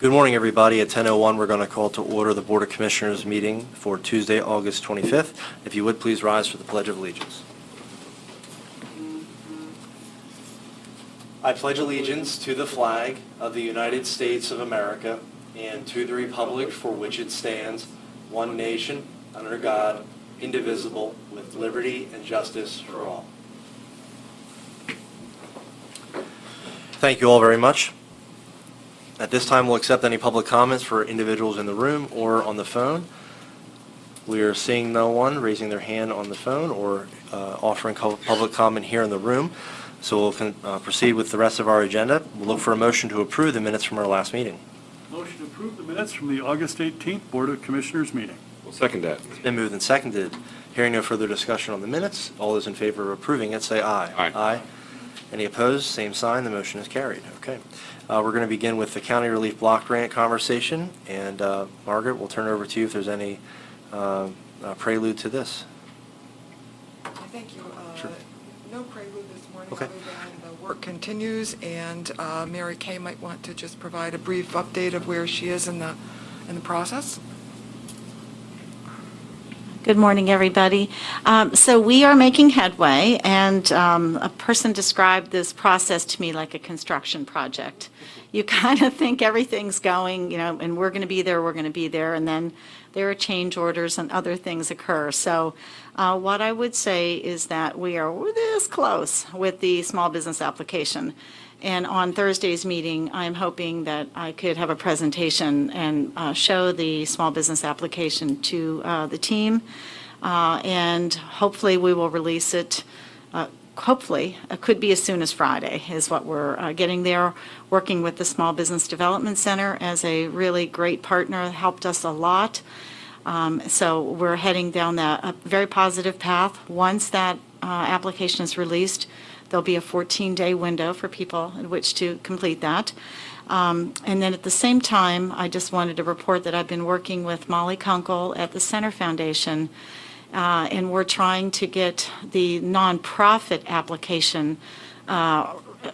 Good morning, everybody. At 10:01, we're going to call to order the Board of Commissioners meeting for Tuesday, August 25th. If you would, please rise for the Pledge of Allegiance. I pledge allegiance to the flag of the United States of America and to the republic for which it stands, one nation, under God, indivisible, with liberty and justice for all. Thank you all very much. At this time, we'll accept any public comments for individuals in the room or on the phone. We are seeing no one raising their hand on the phone or offering public comment here in the room. So we'll proceed with the rest of our agenda. We'll look for a motion to approve the minutes from our last meeting. Motion to approve the minutes from the August 18th Board of Commissioners meeting. We'll second that. It's been moved and seconded. Hearing no further discussion on the minutes, all those in favor of approving it say aye. Aye. Aye. Any opposed? Same sign. The motion is carried. Okay. We're going to begin with the County Relief Block Grant conversation. And Margaret, we'll turn it over to you if there's any prelude to this. Thank you. Sure. No prelude this morning, Okay. other than the work continues, and Mary Kay might want to just provide a brief update of where she is in the process. Good morning, everybody. So we are making headway, and a person described this process to me like a construction project. You kind of think everything's going, and we're going to be there, and then there are change orders and other things occur. So what I would say is that we are this close with the small business application. And on Thursday's meeting, I'm hoping that I could have a presentation and show the small business application to the team. And hopefully we will release it. Hopefully, it could be as soon as Friday is what we're getting there, working with the Small Business Development Center as a really great partner, helped us a lot. So we're heading down a very positive path. Once that application is released, there'll be a 14-day window for people in which to complete that. And then at the same time, I just wanted to report that I've been working with Molly Kunkel at the Center Foundation, and we're trying to get the nonprofit application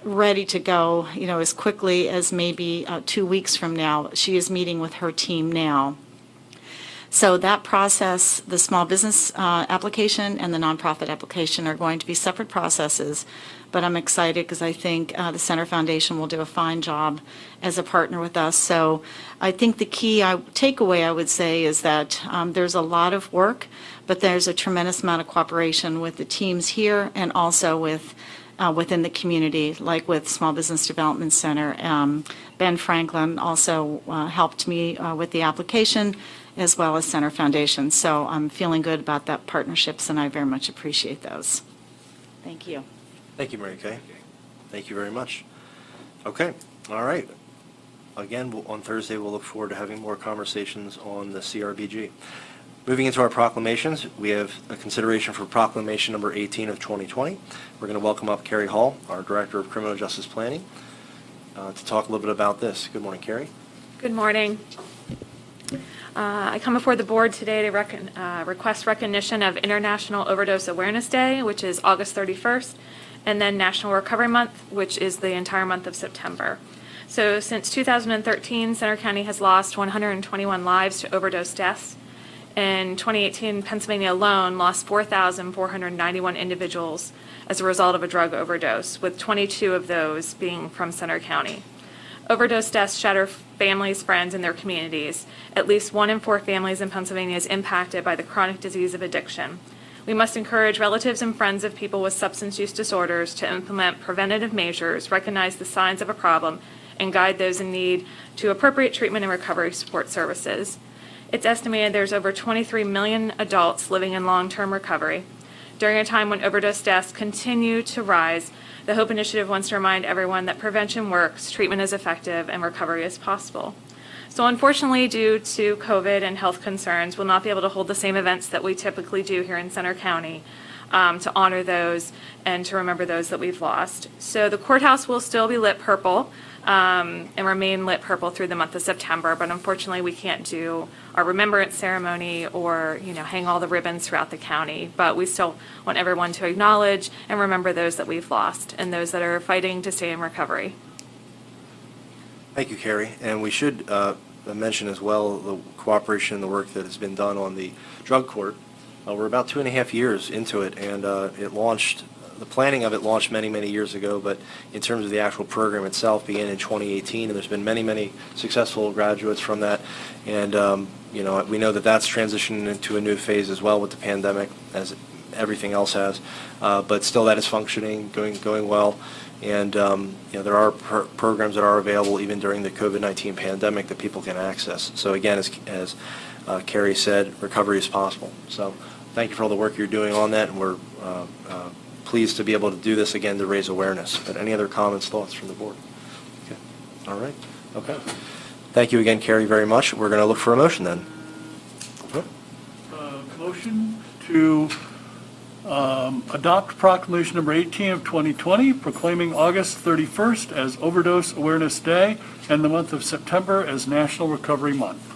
ready to go, as quickly as maybe 2 weeks from now. She is meeting with her team now. So that process, the small business application and the nonprofit application are going to be separate processes, but I'm excited because I think the Center Foundation will do a fine job as a partner with us. So I think the key takeaway I would say is that there's a lot of work, but there's a tremendous amount of cooperation with the teams here and also with within the community, like with Small Business Development Center. Ben Franklin also helped me with the application, as well as Center Foundation. So I'm feeling good about that partnerships, and I very much appreciate those. Thank you. Thank you, Mary Kay. Thank you very much. Okay. All right. Again, on Thursday, we'll look forward to having more conversations on the CRBG. Moving into our proclamations, we have a consideration for Proclamation number 18 of 2020. We're going to welcome up Carrie Hall, our Director of Criminal Justice Planning, to talk a little bit about this. Good morning, Carrie. Good morning. I come before the board today to request recognition of International Overdose Awareness Day, which is August 31st, and then National Recovery Month, which is the entire month of September. So since 2013, Center County has lost 121 lives to overdose deaths. In 2018, Pennsylvania alone lost 4,491 individuals as a result of a drug overdose, with 22 of those being from Center County. Overdose deaths shatter families, friends, and their communities. At least 1 in 4 families in Pennsylvania is impacted by the chronic disease of addiction. We must encourage relatives and friends of people with substance use disorders to implement preventative measures, recognize the signs of a problem, and guide those in need to appropriate treatment and recovery support services. It's estimated there's over 23 million adults living in long-term recovery. During a time when overdose deaths continue to rise, the HOPE Initiative wants to remind everyone that prevention works, treatment is effective, and recovery is possible. So unfortunately, due to COVID and health concerns, we'll not be able to hold the same events that we typically do here in Center County to honor those and to remember those that we've lost. So the courthouse will still be lit purple and remain lit purple through the month of September, but unfortunately we can't do our remembrance ceremony or hang all the ribbons throughout the county. But we still want everyone to acknowledge and remember those that we've lost and those that are fighting to stay in recovery. Thank you, Carrie. And we should mention as well the cooperation and the work that has been done on the drug court. We're about 2.5 years into it, and it launched, the planning of it launched many, many years ago, but in terms of the actual program itself began in 2018, and there's been many, many successful graduates from that. And, we know that that's transitioning into a new phase as well with the pandemic, as everything else has. But still, that is functioning, going well. And, there are programs that are available even during the COVID-19 pandemic that people can access. So again, as Carrie said, recovery is possible. So thank you for all the work you're doing on that, and we're pleased to be able to do this again to raise awareness. But any other comments, thoughts from the board? Okay. All right. Okay. Thank you again, Carrie, very much. We're going to look for a motion then. Okay. Motion to adopt Proclamation number 18 of 2020, proclaiming August 31st as Overdose Awareness Day and the month of September as National Recovery Month.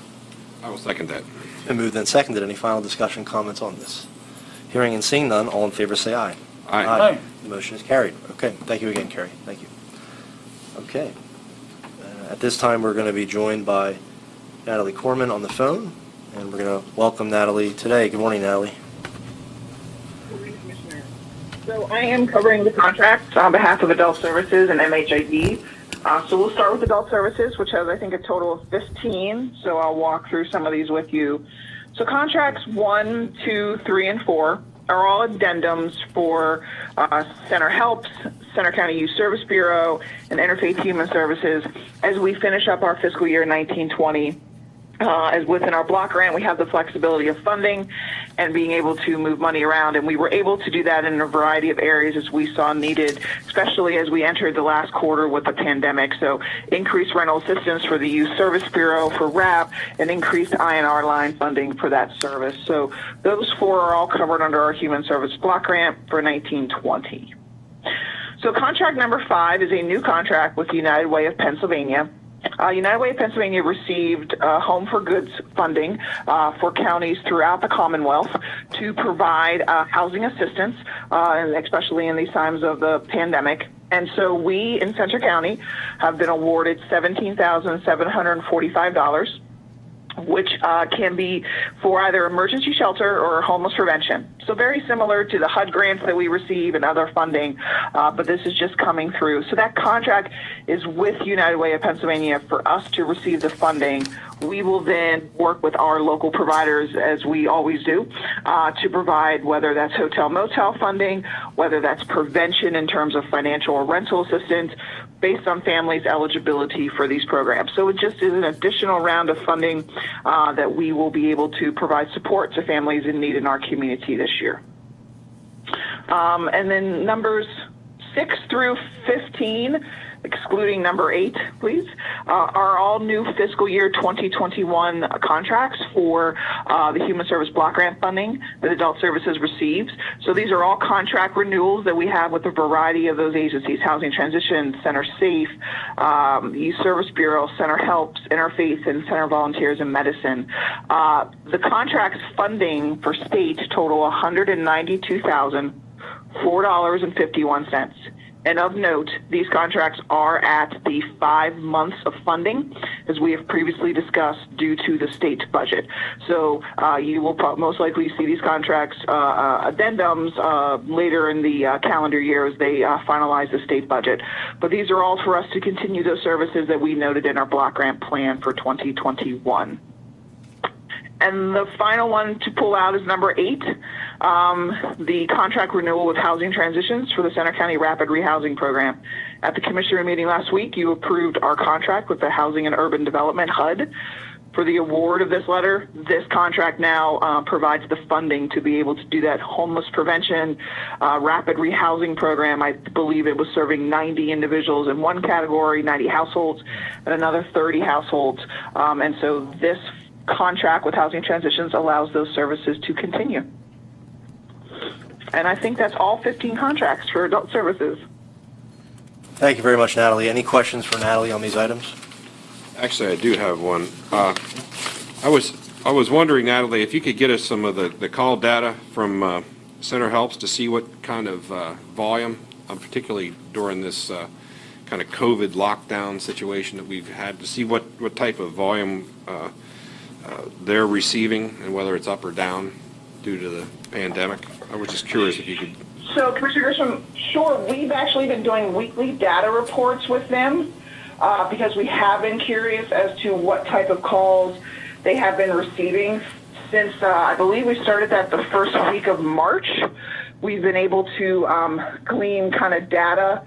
I will second that. And moved and seconded. Any final discussion, comments on this? Hearing and seeing none, all in favor say aye. Aye. Aye. The motion is carried. Okay, thank you again, Carrie. Thank you. Okay. At this time, we're going to be joined by Natalie Corman on the phone, and we're going to welcome Natalie today. Good morning, Natalie. Good morning, Commissioner. So I am covering the contracts on behalf of Adult Services and MHID. So we'll start with Adult Services, which has, I think, a total of 15. So I'll walk through some of these with you. So contracts 1, 2, 3, and 4 are all addendums for Center Helps, Center County Youth Service Bureau, and Interfaith Human Services as we finish up our fiscal year 1920. As within our block grant, we have the flexibility of funding and being able to move money around, and we were able to do that in a variety of areas as we saw needed, especially as we entered the last quarter with the pandemic. So increased rental assistance for the Youth Service Bureau for RAP and increased INR line funding for that service. So those 4 are all covered under our Human Service Block Grant for 1920. So contract number 5 is a new contract with United Way of Pennsylvania. United Way of Pennsylvania received Home for Goods funding for counties throughout the Commonwealth to provide housing assistance, and especially in these times of the pandemic. And so we in Centre County have been awarded $17,745, which can be for either emergency shelter or homeless prevention. So very similar to the HUD grants that we receive and other funding, but this is just coming through. So that contract is with United Way of Pennsylvania for us to receive the funding. We will then work with our local providers, as we always do, to provide whether that's hotel motel funding, whether that's prevention in terms of financial or rental assistance, based on families' eligibility for these programs. So it just is an additional round of funding that we will be able to provide support to families in need in our community this year. And then numbers 6 through 15, excluding number 8, please, are all new fiscal year 2021 contracts for the Human Service Block Grant funding that Adult Services receives. So these are all contract renewals that we have with a variety of those agencies: Housing Transition, Center Safe, Youth Service Bureau, Center Helps, Interfaith, and Center Volunteers in Medicine. The contract's funding for state total $192,004.51. And of note, these contracts are at the 5 months of funding, as we have previously discussed, due to the state budget. So you will most likely see these contracts addendums later in the calendar year as they finalize the state budget. But these are all for us to continue those services that we noted in our block grant plan for 2021. And the final one to pull out is number 8, the contract renewal with Housing Transitions for the Center County Rapid Rehousing Program. At the Commissioner meeting last week, you approved our contract with the Housing and Urban Development, HUD. For the award of this letter, this contract now provides the funding to be able to do that homeless prevention rapid rehousing program. I believe it was serving 90 individuals in one category, 90 households, and another 30 households. And so this contract with Housing Transitions allows those services to continue. And I think that's all 15 contracts for Adult Services. Thank you very much, Natalie. Any questions for Natalie on these items? Actually, I do have one. I was wondering, Natalie, if you could get us some of the call data from Center Helps to see what kind of volume, particularly during this kind of COVID lockdown situation that we've had, to see what type of volume they're receiving and whether it's up or down due to the pandemic? I was just curious if you could. So, Commissioner Grisham, sure, we've actually been doing weekly data reports with them because we have been curious as to what type of calls they have been receiving since I believe we started that the first week of March. We've been able to glean kind of data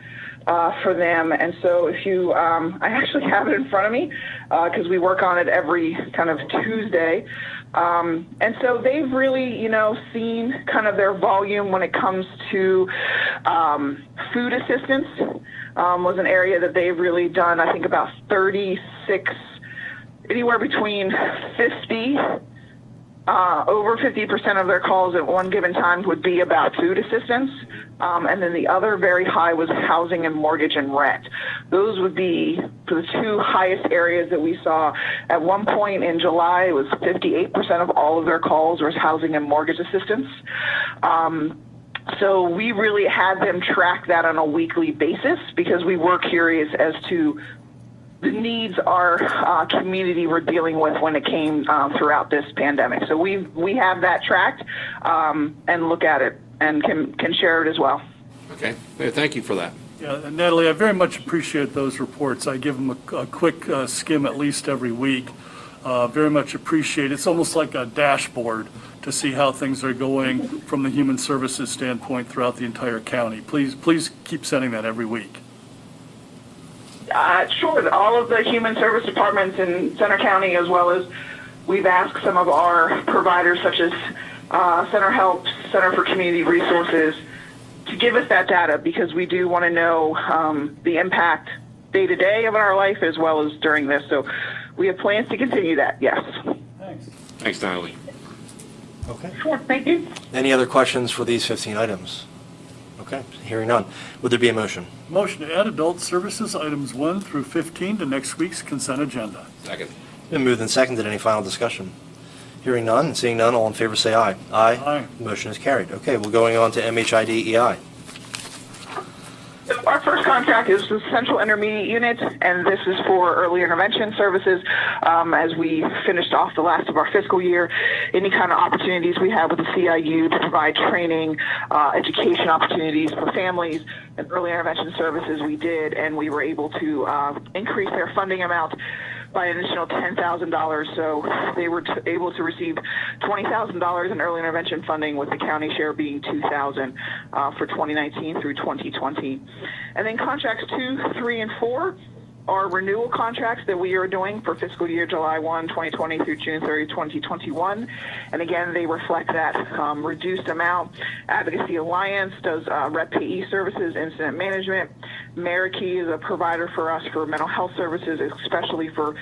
for them. And so if you, I actually have it in front of me because we work on it every kind of Tuesday. And so they've really, seen kind of their volume when it comes to food assistance was an area that they've really done, I think, about 36, anywhere between 50, over 50% of their calls at one given time would be about food assistance. And then the other very high was housing and mortgage and rent. Those would be the two highest areas that we saw. At one point in July, it was 58% of all of their calls was housing and mortgage assistance. So we really had them track that on a weekly basis because we were curious as to the needs our community were dealing with when it came throughout this pandemic. So we have that tracked and look at it and can share it as well. Okay, thank you for that. Yeah, and Natalie, I very much appreciate those reports. I give them a quick skim at least every week. Very much appreciate it. It's almost like a dashboard to see how things are going from the human services standpoint throughout the entire county. Please keep sending that every week. Sure. All of the human service departments in Center County, as well as we've asked some of our providers, such as Center Help, Center for Community Resources, to give us that data because we do want to know the impact day to day of our life as well as during this. So we have plans to continue that. Yes. Thanks. Thanks, Natalie. Okay. Sure. Thank you. Any other questions for these 15 items? Okay, hearing none. Would there be a motion? Motion to add adult services items 1 through 15 to next week's consent agenda. Second. Been moved and seconded. Any final discussion? Hearing none, seeing none, all in favor say aye. Aye. Aye. Motion is carried. Okay, we're going on to MHIDEI. So our first contract is the Central Intermediate Unit, and this is for early intervention services. As we finished off the last of our fiscal year, any kind of opportunities we have with the CIU to provide training, education opportunities for families, and early intervention services we did, and we were able to increase their funding amount by an additional $10,000. So they were able to receive $20,000 in early intervention funding, with the county share being $2,000 for 2019 through 2020. And then contracts 2, 3, and 4 are renewal contracts that we are doing for fiscal year July 1, 2020 through June 30, 2021. And again, they reflect that reduced amount. Advocacy Alliance does rep payee services, incident management. Marikey is a provider for us for mental health services, especially for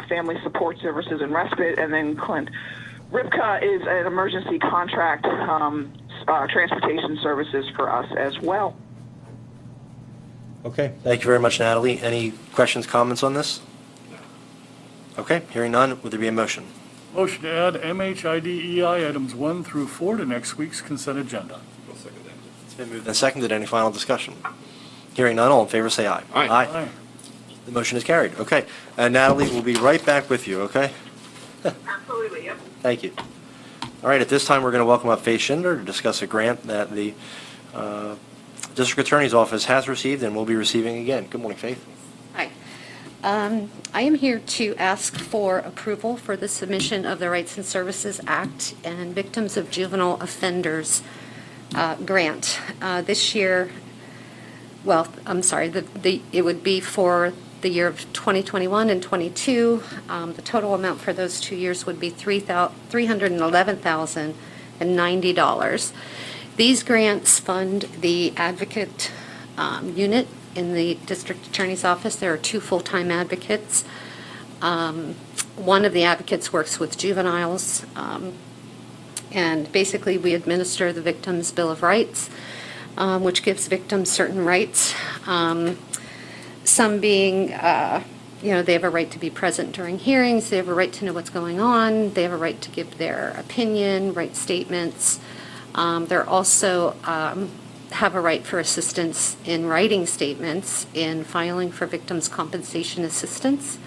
family support services and respite. And then Clint Ripka is an emergency contract transportation services for us as well. Okay, thank you very much, Natalie. Any questions, comments on this? Okay, hearing none, would there be a motion? Motion to add MHIDEI items 1 through 4 to next week's consent agenda. It's been moved and seconded. Any final discussion? Hearing none, all in favor say aye. Aye. Aye. The motion is carried. Okay, Natalie, we'll be right back with you, okay? Absolutely, yep. Thank you. All right, at this time, we're going to welcome up Faith Schindler to discuss a grant that the District Attorney's Office has received and will be receiving again. Good morning, Faith. Hi. I am here to ask for approval for the submission of the Rights and Services Act and Victims of Juvenile Offenders grant. This year, well, I'm sorry, it would be for the year of 2021 and 22. The total amount for those 2 years would be $311,090. These grants fund the advocate unit in the district attorney's office. There are 2 full-time advocates. One of the advocates works with juveniles, and basically we administer the Victims' Bill of Rights, which gives victims certain rights. Some being, they have a right to be present during hearings, they have a right to know what's going on, they have a right to give their opinion, write statements. They're also have a right for assistance in writing statements, in filing for victims' compensation assistance.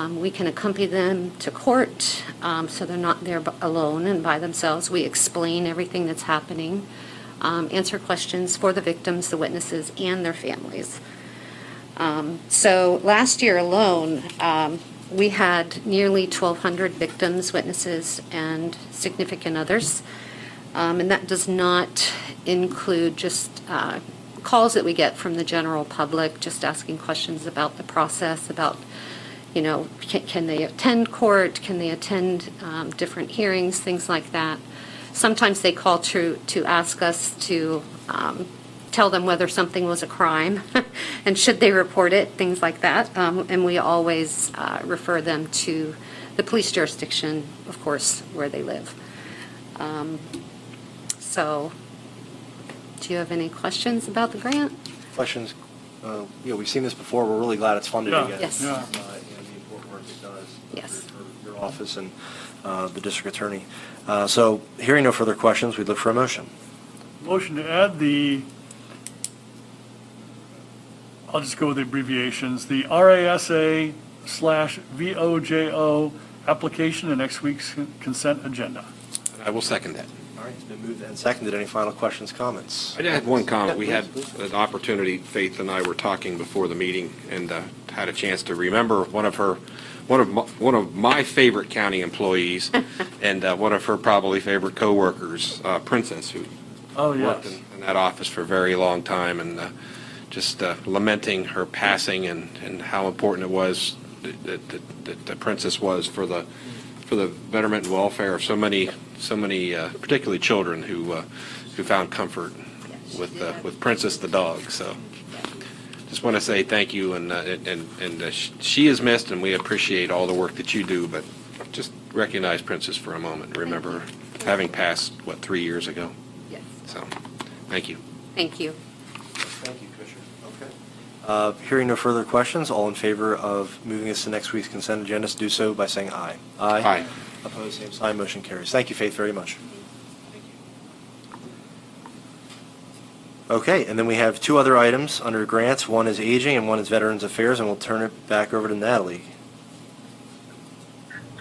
We can accompany them to court, so they're not there alone and by themselves. We explain everything that's happening, answer questions for the victims, the witnesses, and their families. So last year alone, we had nearly 1,200 victims, witnesses, and significant others. And that does not include just calls that we get from the general public, just asking questions about the process, about, can they attend court, can they attend different hearings, things like that. Sometimes they call to ask us to tell them whether something was a crime and should they report it, things like that. And we always refer them to the police jurisdiction, of course, where they live. So, do you have any questions about the grant? Questions? We've seen this before. We're really glad it's funded Yeah. again. Yes. Yeah. And the important work it does. Yes. For your office and the district attorney. So, hearing no further questions, we'd look for a motion. Motion to add I'll just go with the abbreviations, the RASA/VOJO application in next week's consent agenda. I will second that. All right, it's been moved and seconded. Any final questions, comments? I had one comment. We Yeah, had please. an opportunity, Faith and I were talking before the meeting, and had a chance to remember one of my favorite county employees, and one of her probably favorite coworkers, Princess, who Oh, worked yes. in that office for a very long time, and just lamenting her passing and how important it was that Princess was for the betterment and welfare of so many particularly children who found comfort with Princess the dog. So just want to say thank you, and she is missed, and we appreciate all the work that you do, but just recognize Princess for a moment and remember having passed 3 years ago. Yes. So thank you. Thank you. Thank you, Commissioner. Okay. Hearing no further questions, all in favor of moving this to next week's consent agenda, do so by saying aye. Aye. Opposed, same sign. Motion carries. Thank you, Faith, very much. Okay, and then we have two other items under grants. One is aging and one is Veterans Affairs, and we'll turn it back over to Natalie.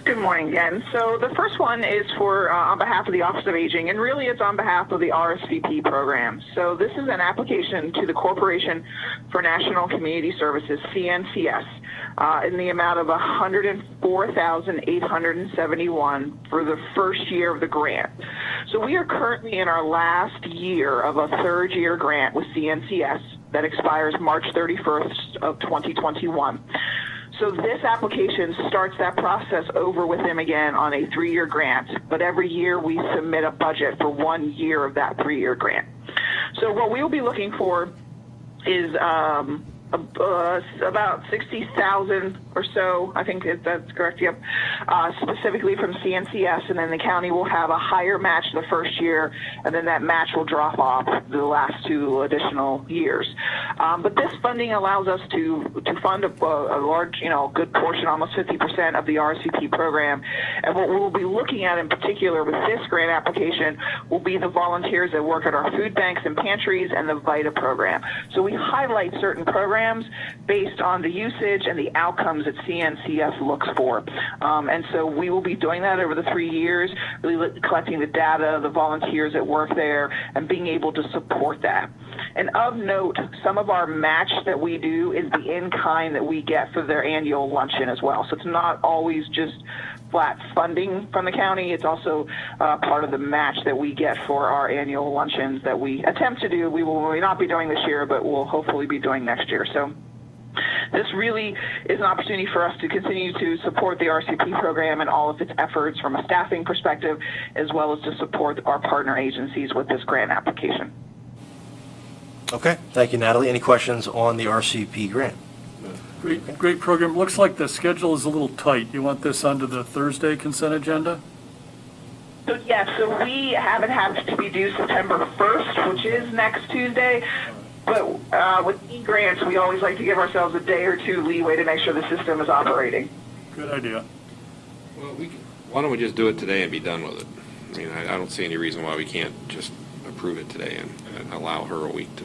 Good morning again. So the first one is for on behalf of the Office of Aging, and really it's on behalf of the RSVP program. So this is an application to the Corporation for National Community Services, CNCS, in the amount of $104,871 for the first year of the grant. So we are currently in our last year of a third-year grant with CNCS that expires March 31st of 2021. So this application starts that process over with them again on a 3-year grant, but every year we submit a budget for 1 year of that 3-year grant. So what we'll be looking for is about 60,000 or so, I think that's correct, yep, specifically from CNCS, and then the county will have a higher match the first year, and then that match will drop off the last 2 additional years. But this funding allows us to fund a large, good portion, almost 50% of the RSVP program. And what we'll be looking at in particular with this grant application will be the volunteers that work at our food banks and pantries and the VITA program. So we highlight certain programs based on the usage and the outcomes that CNCS looks for. And so we will be doing that over the 3 years, really collecting the data, the volunteers that work there, and being able to support that. And of note, some of our match that we do is the in-kind that we get for their annual luncheon as well. So it's not always just flat funding from the county. It's also part of the match that we get for our annual luncheons that we attempt to do. We will not be doing this year, but we'll hopefully be doing next year. So this really is an opportunity for us to continue to support the RCP program and all of its efforts from a staffing perspective, as well as to support our partner agencies with this grant application. Okay, thank you, Natalie. Any questions on the RCP grant? Great program. Looks like the schedule is a little tight. You want this onto the Thursday consent agenda? So yes, so we have it to be due September 1st, which is next Tuesday. But with e-grants, we always like to give ourselves a day or two leeway to make sure the system is operating. Good idea. Well, why don't we just do it today and be done with it? I mean, I don't see any reason why we can't just approve it today and allow her a week to.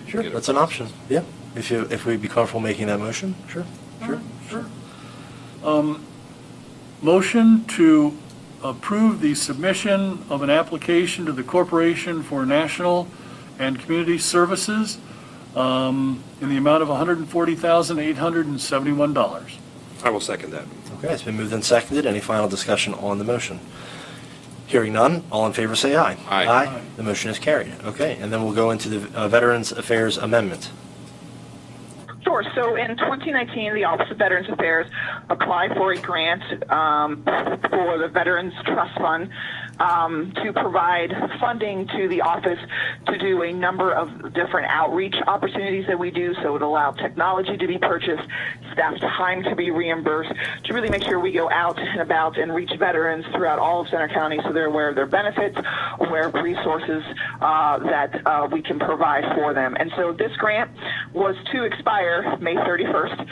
Sure, get it that's an option, yeah. If we'd be comfortable making that motion, sure, sure. Sure. Motion to approve the submission of an application to the Corporation for National and Community Services in the amount of $140,871. I will second that. Okay, it's been moved and seconded. Any final discussion on the motion? Hearing none, all in favor say aye. Aye. Aye. The motion is carried. Okay, and then we'll go into the Veterans Affairs Amendment. Sure. So in 2019, the Office of Veterans Affairs applied for a grant for the Veterans Trust Fund to provide funding to the office to do a number of different outreach opportunities that we do. So it allowed technology to be purchased, staff time to be reimbursed, to really make sure we go out and about and reach veterans throughout all of Center County so they're aware of their benefits, aware of resources that we can provide for them. And so this grant was to expire May 31st.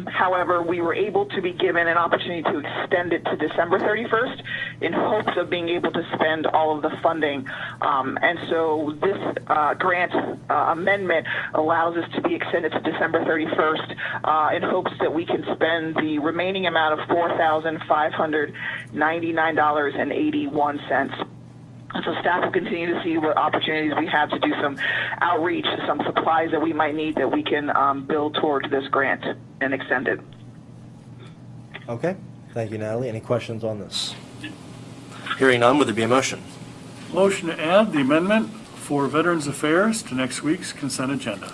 However, we were able to be given an opportunity to extend it to December 31st in hopes of being able to spend all of the funding. And so this grant amendment allows us to be extended to December 31st in hopes that we can spend the remaining amount of $4,599.81. And so staff will continue to see what opportunities we have to do some outreach, some supplies that we might need that we can build towards this grant and extend it. Okay, thank you, Natalie. Any questions on this? Hearing none, would there be a motion? Motion to add the amendment for Veterans Affairs to next week's consent agenda.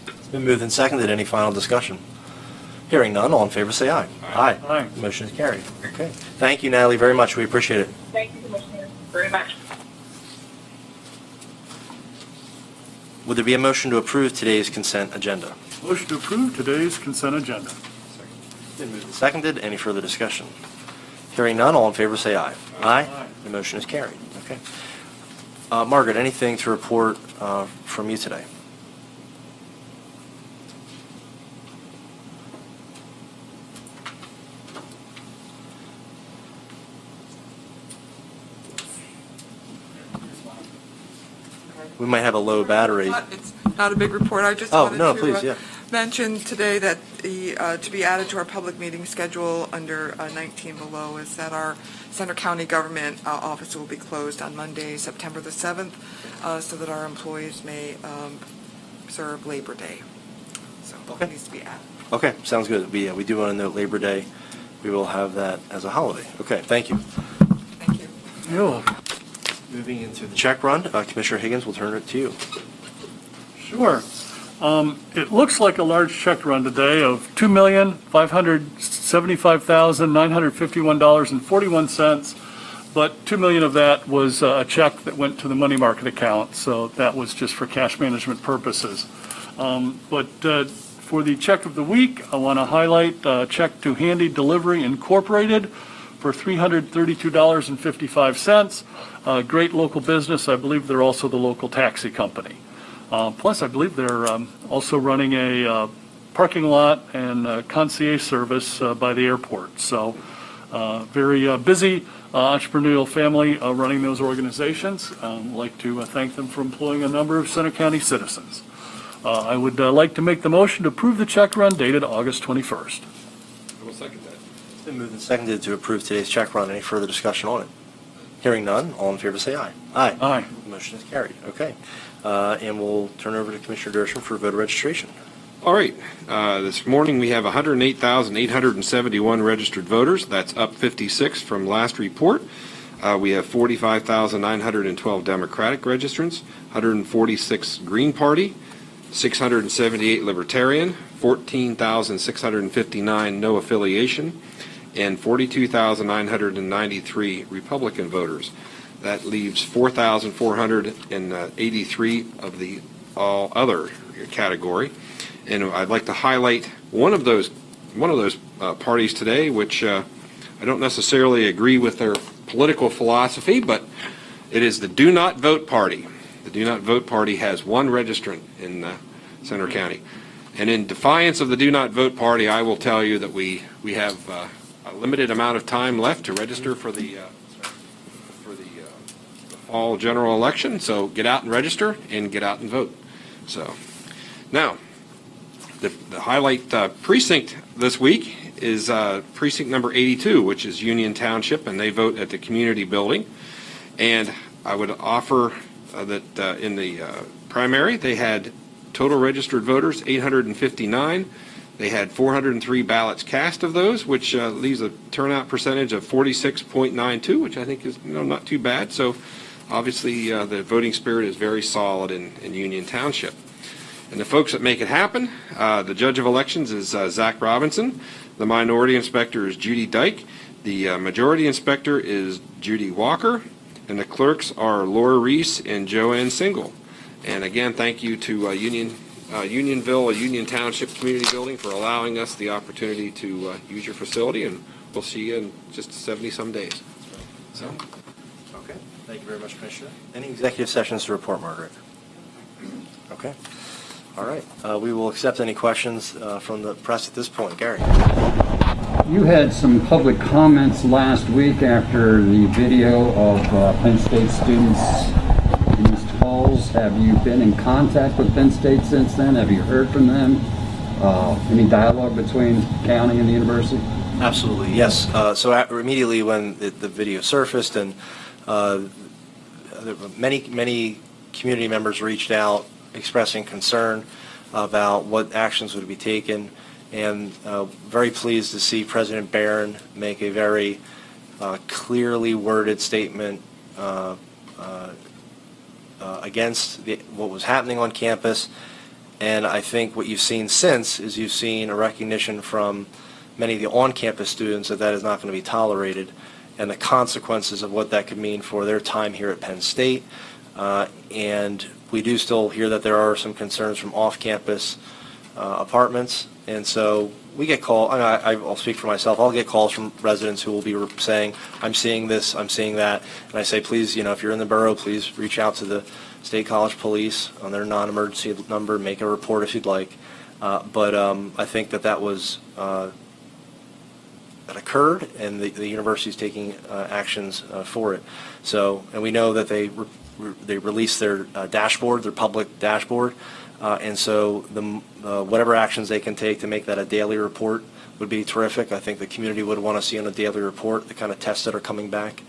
It's been moved and seconded. Any final discussion? Hearing none, all in favor say aye. Aye. Aye. The motion is carried. Okay. Thank you, Natalie, very much. We appreciate it. Thank you, Commissioner, very much. Would there be a motion to approve today's consent agenda? Motion to approve today's consent agenda. Been moved and seconded. Any further discussion? Hearing none, all in favor say aye. Aye. The motion is carried. Okay. Margaret, anything to report from you today? We might have a low battery. It's not a big report. I just Oh, wanted no, to please, yeah. mention today that the to be added to our public meeting schedule under 19 below is that our Center County Government office will be closed on Monday, September the 7th, so that our employees may observe Labor Day. So Okay. it needs to be added. Okay, sounds good. We do want to note Labor Day. We will have that as a holiday. Okay, thank you. Thank you. Yo, Moving into the check run, Commissioner Higgins, we'll turn it to you. sure. It looks like a large check run today of $2,575,951.41, but $2 million of that was a check that went to the money market account, so that was just for cash management purposes. But for the check of the week, I want to highlight a check to Handy Delivery Incorporated for $332.55. Great local business. I believe they're also the local taxi company. Plus, I believe they're also running a parking lot and concierge service by the airport. So very busy entrepreneurial family running those organizations. I'd like to thank them for employing a number of Center County citizens. I would like to make the motion to approve the check run dated August 21st. I will second that. It's been moved and seconded to approve today's check run. Any further discussion on it? Hearing none, all in favor say aye. Aye. Aye. The motion is carried. Okay. And we'll turn over to Commissioner Dershowitz for voter registration. All right, this morning we have 108,871 registered voters. That's up 56 from last report. We have 45,912 Democratic registrants, 146 Green Party, 678 Libertarian, 14,659 no affiliation, and 42,993 Republican voters. That leaves 4,483 of the all other category. And I'd like to highlight one of those parties today, which I don't necessarily agree with their political philosophy, but it is the Do Not Vote Party. The Do Not Vote Party has one registrant in Center County. And in defiance of the Do Not Vote Party, I will tell you that we have a limited amount of time left to register for the fall general election, so get out and register and get out and vote. So, now, the highlight precinct this week is precinct number 82, which is Union Township, and they vote at the community building. And I would offer that in the primary, they had total registered voters 859. They had 403 ballots cast of those, which leaves a turnout percentage of 46.92, which I think is not too bad. So obviously the voting spirit is very solid in Union Township. And the folks that make it happen, the judge of elections is Zach Robinson. The minority inspector is Judy Dyke. The majority inspector is Judy Walker. And the clerks are Laura Reese and Joanne Single. And again, thank you to Unionville, Union Township Community Building for allowing us the opportunity to use your facility, and we'll see you in just 70-some days. So, Okay, thank you very much, Commissioner. Any executive sessions to report, Margaret? Okay, all right. We will accept any questions from the press at this point. Gary? You had some public comments last week after the video of Penn State students in East Falls. Have you been in contact with Penn State since then? Have you heard from them? Any dialogue between county and the university? Absolutely, yes. So immediately when the video surfaced, and many community members reached out expressing concern about what actions would be taken, and very pleased to see President Barron make a very clearly worded statement against what was happening on campus. And I think what you've seen since is you've seen a recognition from many of the on-campus students that that is not going to be tolerated, and the consequences of what that could mean for their time here at Penn State. And we do still hear that there are some concerns from off-campus apartments, and so we get calls. I'll speak for myself. I'll get calls from residents who will be saying, "I'm seeing this, I'm seeing that," and I say, "Please, if you're in the borough, please reach out to the State College Police on their non-emergency number. Make a report if you'd like." But I think that was that occurred, and the university is taking actions for it. So, and we know that they released their dashboard, their public dashboard. And so whatever actions they can take to make that a daily report would be terrific. I think the community would want to see on a daily report the kind of tests that are coming back.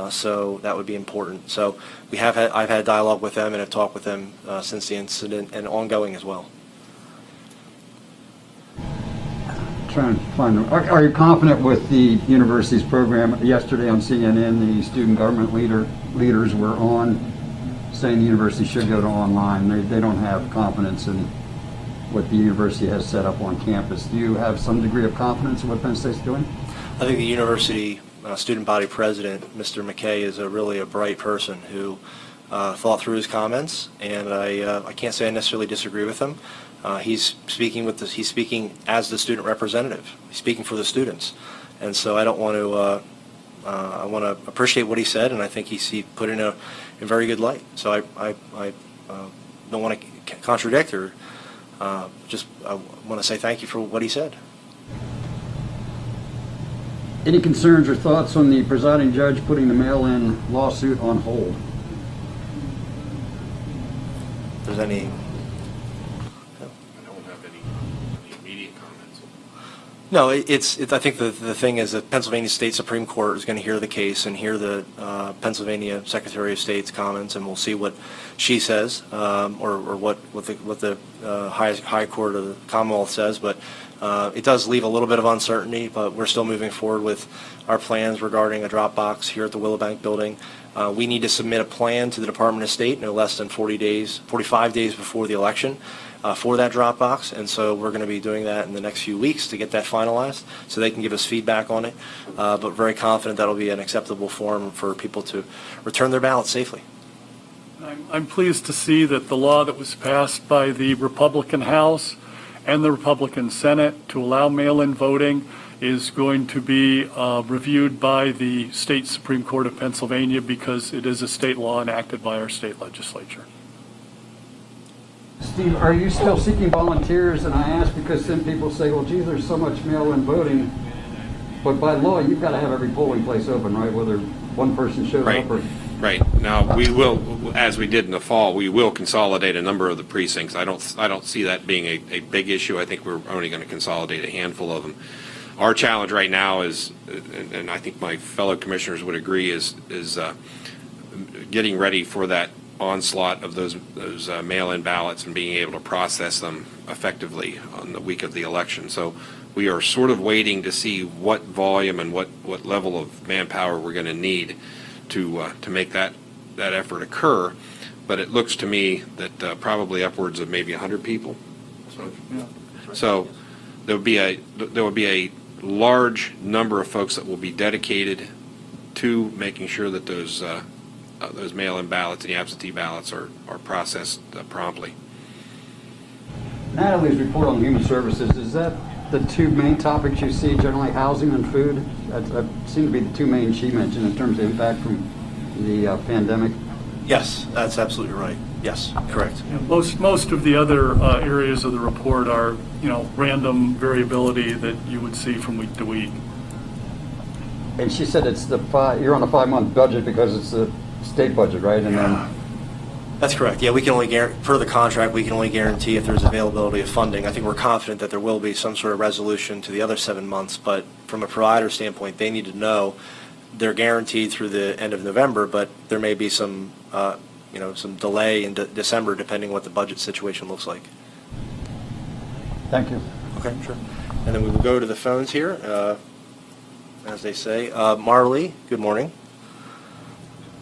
So that would be important. So I've had dialogue with them and have talked with them since the incident, and ongoing as well. Trying to find. Are you confident with the university's program? Yesterday on CNN, the student government leaders were on, saying the university should go to online. They don't have confidence in what the university has set up on campus. Do you have some degree of confidence in what Penn State's doing? I think the university student body president, Mr. McKay, is really a bright person who thought through his comments, and I can't say I necessarily disagree with him. He's speaking as the student representative. He's speaking for the students, and so I don't want to. I want to appreciate what he said, and I think he put in a very good light. So I don't want to contradict or just I want to say thank you for what he said. Any concerns or thoughts on the presiding judge putting the mail-in lawsuit on hold? If there's any. I don't have any immediate comments. No, I think the thing is that Pennsylvania State Supreme Court is going to hear the case and hear the Pennsylvania Secretary of State's comments, and we'll see what she says, or what the high court of the Commonwealth says. But it does leave a little bit of uncertainty, but we're still moving forward with our plans regarding a drop box here at the Willowbank building. We need to submit a plan to the Department of State no less than 45 days before the election for that drop box, and so we're going to be doing that in the next few weeks to get that finalized so they can give us feedback on it, but very confident that'll be an acceptable form for people to return their ballots safely. I'm pleased to see that the law that was passed by the Republican House and the Republican Senate to allow mail-in voting is going to be reviewed by the State Supreme Court of Pennsylvania, because it is a state law enacted by our state legislature. Steve, are you still seeking volunteers? And I ask because then people say, well, geez, there's so much mail-in voting, but by law, you've got to have every polling place open, right? Whether one person shows Right. up or Right. Now, we will, as we did in the fall, we will consolidate a number of the precincts. I don't see that being a big issue. I think we're only going to consolidate a handful of them. Our challenge right now is, and I think my fellow commissioners would agree, is getting ready for that onslaught of those mail-in ballots and being able to process them effectively on the week of the election. So we are sort of waiting to see what volume and what level of manpower we're going to need to make that effort occur. But it looks to me that probably upwards of maybe 100 people. So there would be a large number of folks that will be dedicated to making sure that those mail-in ballots and the absentee ballots are processed promptly. Natalie's report on human services, is that the two main topics you see, generally housing and food? That seem to be the two main she mentioned in terms of impact from the pandemic. Yes, that's absolutely right. Yes, correct. Yeah, most of the other areas of the report are, random variability that you would see from week to week. And she said you're on a 5-month budget because it's a state budget, right? And then That's correct. Yeah, we can only per the contract, we can only guarantee if there's availability of funding. I think we're confident that there will be some sort of resolution to the other 7 months, but from a provider standpoint, they need to know they're guaranteed through the end of November, but there may be some, some delay in December depending what the budget situation looks like. thank you. Okay, sure. And then we will go to the phones here, as they say. Marley, good morning.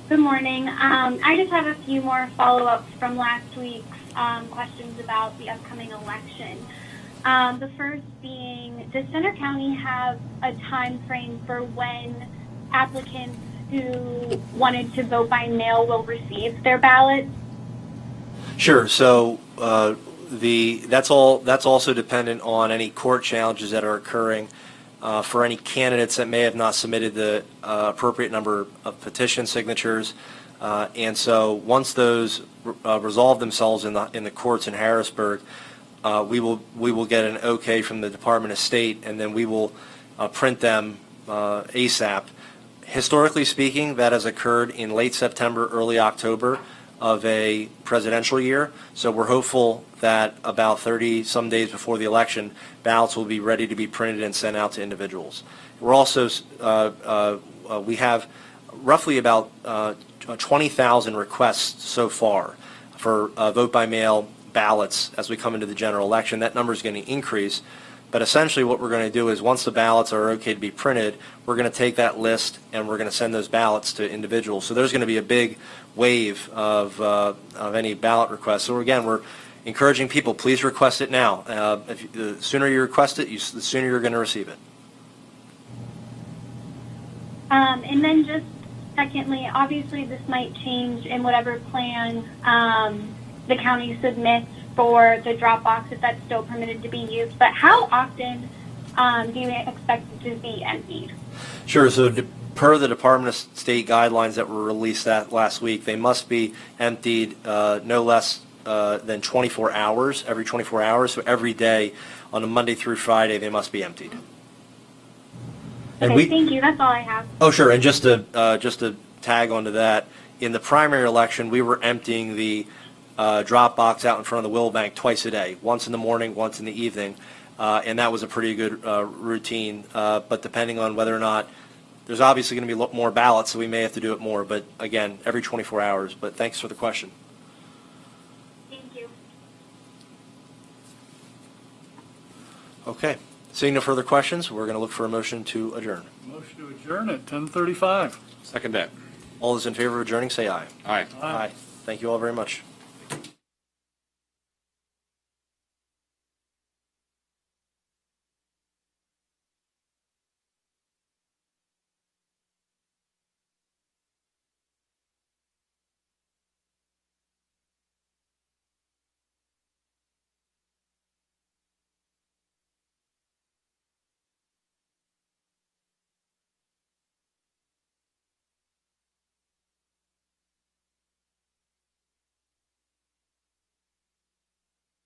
Good morning. I just have a few more follow-ups from last week's questions about the upcoming election. The first being, does Center County have a time frame for when applicants who wanted to vote by mail will receive their ballots? Sure. So that's also dependent on any court challenges that are occurring for any candidates that may have not submitted the appropriate number of petition signatures. And so once those resolve themselves in the courts in Harrisburg, we will get an okay from the Department of State, and then we will print them ASAP. Historically speaking, that has occurred in late September, early October of a presidential year. So we're hopeful that about 30 some days before the election, ballots will be ready to be printed and sent out to individuals. We're also, we have roughly about 20,000 requests so far for vote by mail ballots as we come into the general election. That number is going to increase. But essentially what we're going to do is once the ballots are okay to be printed, we're going to take that list and we're going to send those ballots to individuals. So there's going to be a big wave of any ballot requests. So again, we're encouraging people, please request it now. The sooner you request it, the sooner you're going to receive it. And then just secondly, obviously this might change in whatever plan the county submits for the drop box, if that's still permitted to be used. But how often do you expect it to be emptied? Sure. So per the Department of State guidelines that were released last week, they must be emptied no less than 24 hours, every 24 hours. So every day on a Monday through Friday, they must be emptied. Okay, thank you. That's all I have. Oh, sure. And just to tag onto that, in the primary election, we were emptying the drop box out in front of the Willbank twice a day, once in the morning, once in the evening, and that was a pretty good routine. But depending on whether or not, there's obviously going to be more ballots, so we may have to do it more. But again, every 24 hours. But thanks for the question. Thank you. Okay. Seeing no further questions, we're going to look for a motion to adjourn. Motion to adjourn at 10:35. Second that. All those in favor of adjourning, say aye. Aye. Aye. Thank you all very much.